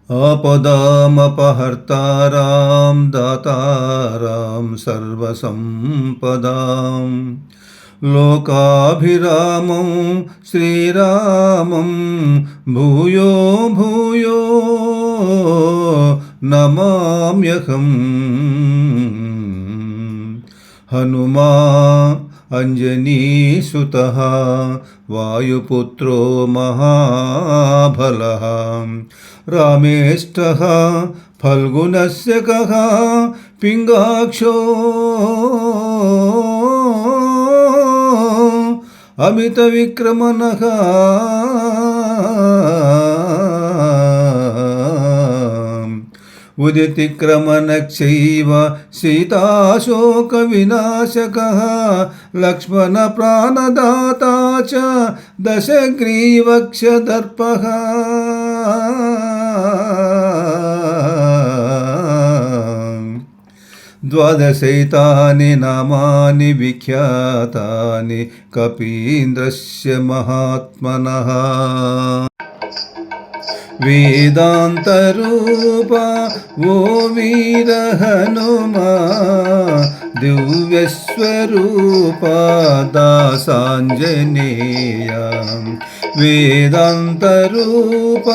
आपदामपहर्तारां दातारां सर्वसम्पदां लोकाभिरामं श्रीरामं भूयो भूयो नमाम्यहम्। हनुमा अंजनीसुतः वायुपुत्रो महाबलः रामेष्टः फल्गुनस्य कः पिङ्गाक्षो अमितविक्रमनः उदितिक्रमनक्षैव सीताशोकविनाशकः लक्ष्मणप्राणदाता च दशग्रीवक्षदर्पः द्वादशैतानि नामानि विख्यातानि कपीन्द्रस्य महात्मनः। वेदान्तरूप वो वीर हनुमा दिव्यस्वरूप दासाञ्जनेय। वेदान्तरूप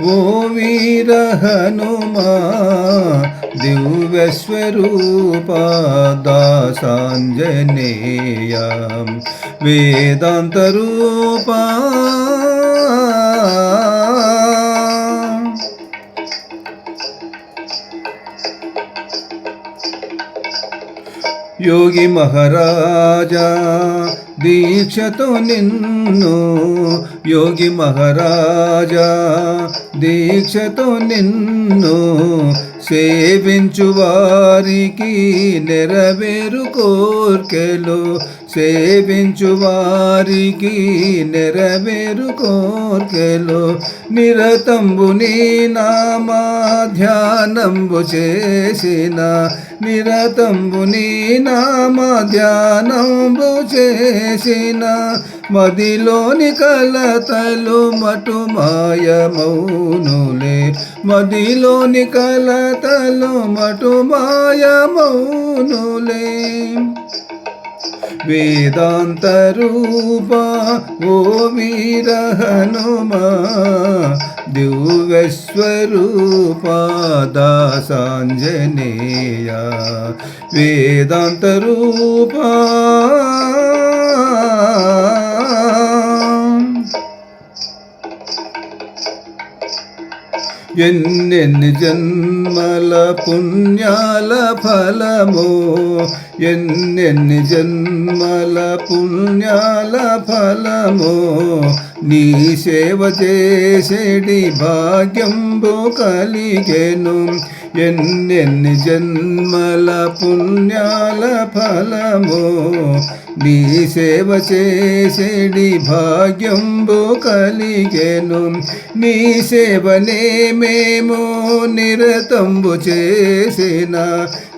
वो वीर हनुमा दिव्यस्वरूप दासाञ्जनेय। वेदान्तरूप योगी महाराजा दीक्षतो निन्नु योगी महाराजा दीक्षतो निन्नु సేవించు వారికి నెరవేరు కోర్కెలు సేవించు వారికి నెరవేరు కోర్కెలు నిరతంబు నీ నామా ధ్యానంబు చేసిన నిరతంబు నీ నామా ధ్యానంబు చేసిన మదిలోని కలతలు మటు మాయమౌనులే మదిలోని కలతలు మటు మాయమౌనులే। వేదాంత రూప ఓ వీర హనుమా దివ్యస్వరూప దాసాంజనేయ। వేదాంత రూప ఎన్నెన్ని జన్మల పుణ్యాల ఫలమో ఎన్నెన్ని జన్మల పుణ్యాల ఫలమో నీ సేవ చేసేడి భాగ్యంబు కలిగెను। ఎన్నెన్ని జన్మల పుణ్యాల ఫలమో నీ సేవ చేసేడి భాగ్యంబు కలిగెను। నీ సేవనే మేము నిరతంబు చేసిన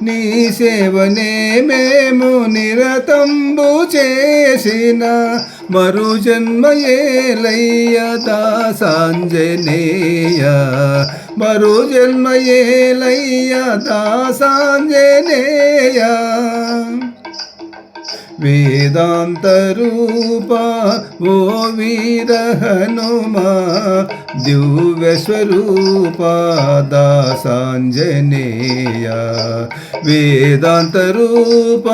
నీ సేవనే మేము నిరతంబు చేసిన మరు జన్మయేలయ్య దాసాంజనేయ మరు జన్మయేలయ్య దాసాంజనేయ। వేదాంత రూప ఓ వీర హనుమా దివ్యస్వరూప దాసాంజనేయ। వేదాంత రూప